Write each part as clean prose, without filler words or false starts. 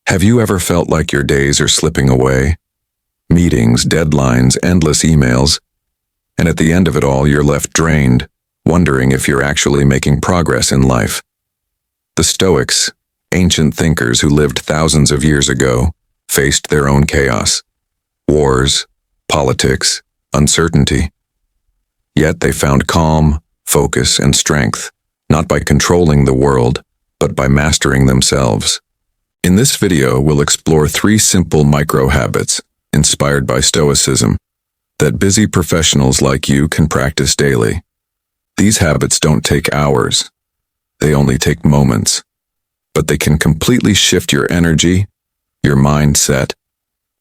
Have you ever felt like your days are slipping away? Meetings, deadlines, endless emails, and at the end of it all you're left drained, wondering if you're actually making progress in life. The Stoics, ancient thinkers who lived thousands of years ago, faced their own chaos. Wars, politics, uncertainty. Yet they found calm, focus, and strength, not by controlling the world, but by mastering themselves. In this video, we'll explore 3 simple micro-habits, inspired by Stoicism, that busy professionals like you can practice daily. These habits don't take hours. They only take moments. But they can completely shift your energy, your mindset,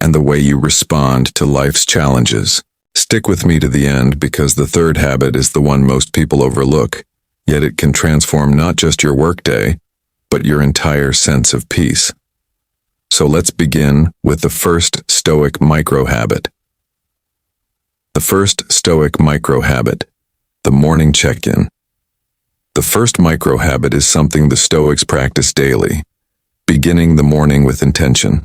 and the way you respond to life's challenges. Stick with me to the end because the 3rd habit is the one most people overlook, yet it can transform not just your workday, but your entire sense of peace. So let's begin with the first Stoic micro-habit. The first Stoic micro-habit, the morning check-in. The first micro-habit is something the Stoics practice daily, beginning the morning with intention.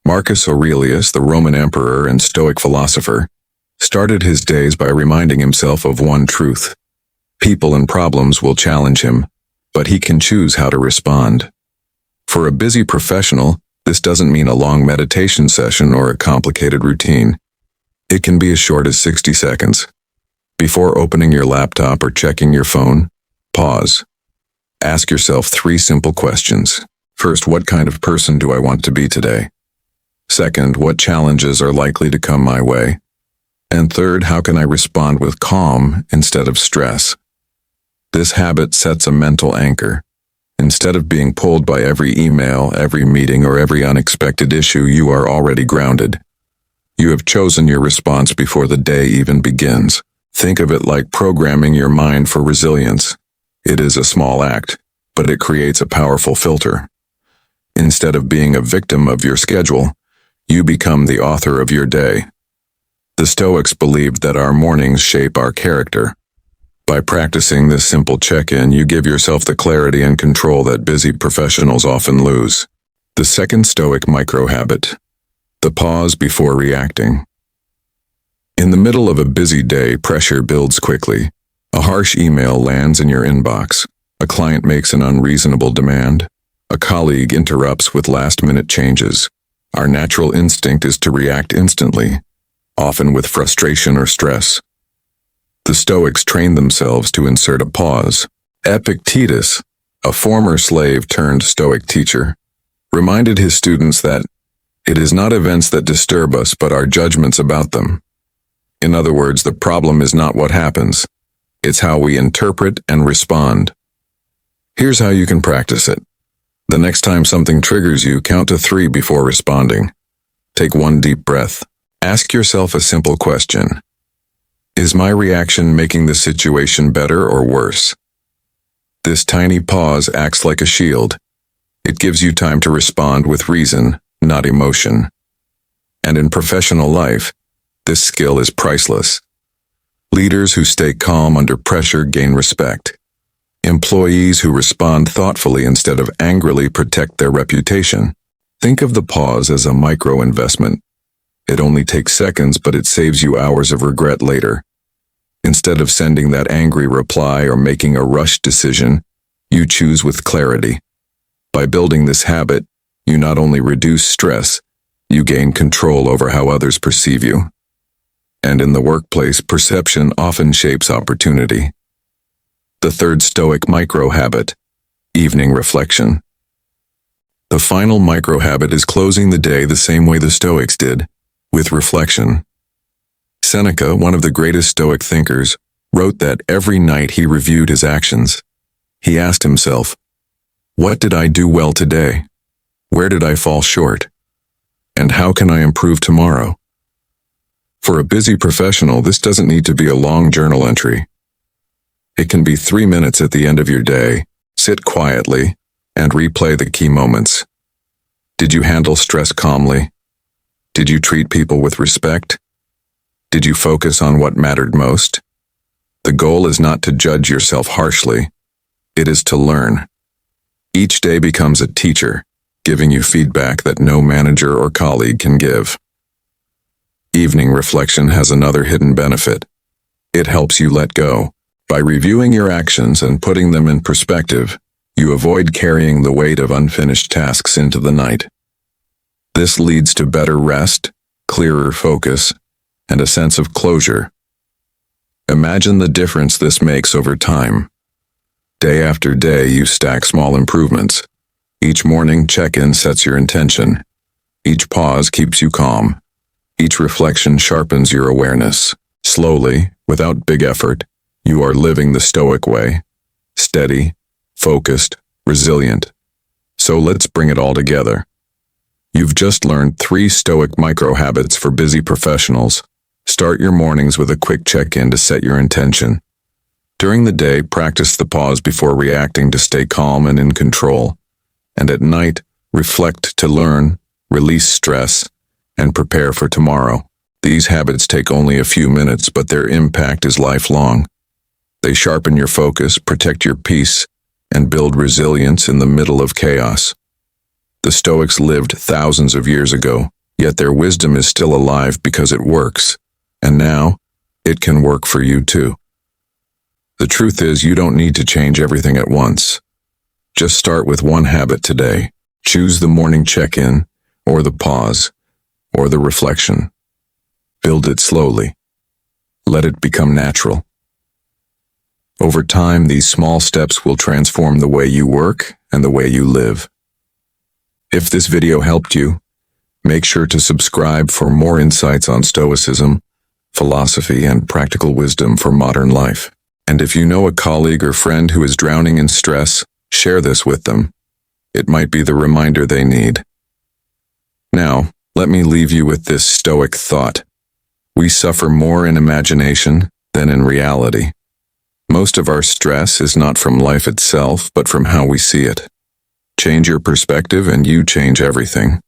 Marcus Aurelius, the Roman emperor and Stoic philosopher, started his days by reminding himself of one truth. People and problems will challenge him, but he can choose how to respond. For a busy professional, this doesn't mean a long meditation session or a complicated routine. It can be as short as 60 seconds. Before opening your laptop or checking your phone, pause. Ask yourself 3 simple questions. First, what kind of person do I want to be today? Second, what challenges are likely to come my way? And third, how can I respond with calm instead of stress? This habit sets a mental anchor. Instead of being pulled by every email, every meeting, or every unexpected issue, you are already grounded. You have chosen your response before the day even begins. Think of it like programming your mind for resilience. It is a small act, but it creates a powerful filter. Instead of being a victim of your schedule, you become the author of your day. The Stoics believed that our mornings shape our character. By practicing this simple check-in, you give yourself the clarity and control that busy professionals often lose. The second Stoic micro-habit, the pause before reacting. In the middle of a busy day, pressure builds quickly. A harsh email lands in your inbox. A client makes an unreasonable demand. A colleague interrupts with last-minute changes. Our natural instinct is to react instantly, often with frustration or stress. The Stoics trained themselves to insert a pause. Epictetus, a former slave turned Stoic teacher, reminded his students that it is not events that disturb us, but our judgments about them. In other words, the problem is not what happens. It's how we interpret and respond. Here's how you can practice it. The next time something triggers you, count to 3 before responding. Take 1 deep breath. Ask yourself a simple question. Is my reaction making the situation better or worse? This tiny pause acts like a shield. It gives you time to respond with reason, not emotion. And in professional life, this skill is priceless. Leaders who stay calm under pressure gain respect. Employees who respond thoughtfully instead of angrily protect their reputation. Think of the pause as a micro-investment. It only takes seconds, but it saves you hours of regret later. Instead of sending that angry reply or making a rushed decision, you choose with clarity. By building this habit, you not only reduce stress, you gain control over how others perceive you. And in the workplace, perception often shapes opportunity. The third Stoic micro-habit, evening reflection. The final micro-habit is closing the day the same way the Stoics did, with reflection. Seneca, one of the greatest Stoic thinkers, wrote that every night he reviewed his actions. He asked himself, what did I do well today? Where did I fall short? And how can I improve tomorrow? For a busy professional, this doesn't need to be a long journal entry. It can be 3 minutes at the end of your day. Sit quietly and replay the key moments. Did you handle stress calmly? Did you treat people with respect? Did you focus on what mattered most? The goal is not to judge yourself harshly. It is to learn. Each day becomes a teacher, giving you feedback that no manager or colleague can give. Evening reflection has another hidden benefit. It helps you let go. By reviewing your actions and putting them in perspective, you avoid carrying the weight of unfinished tasks into the night. This leads to better rest, clearer focus, and a sense of closure. Imagine the difference this makes over time. Day after day, you stack small improvements. Each morning check-in sets your intention. Each pause keeps you calm. Each reflection sharpens your awareness. Slowly, without big effort, you are living the Stoic way. Steady, focused, resilient. So let's bring it all together. You've just learned 3 Stoic micro-habits for busy professionals. Start your mornings with a quick check-in to set your intention. During the day, practice the pause before reacting to stay calm and in control. And at night, reflect to learn, release stress, and prepare for tomorrow. These habits take only a few minutes, but their impact is lifelong. They sharpen your focus, protect your peace, and build resilience in the middle of chaos. The Stoics lived thousands of years ago, yet their wisdom is still alive because it works. And now, it can work for you too. The truth is, you don't need to change everything at once. Just start with one habit today. Choose the morning check-in, or the pause, or the reflection. Build it slowly. Let it become natural. Over time, these small steps will transform the way you work and the way you live. If this video helped you, make sure to subscribe for more insights on Stoicism, philosophy, and practical wisdom for modern life. And if you know a colleague or friend who is drowning in stress, share this with them. It might be the reminder they need. Now, let me leave you with this Stoic thought. We suffer more in imagination than in reality. Most of our stress is not from life itself, but from how we see it. Change your perspective and you change everything.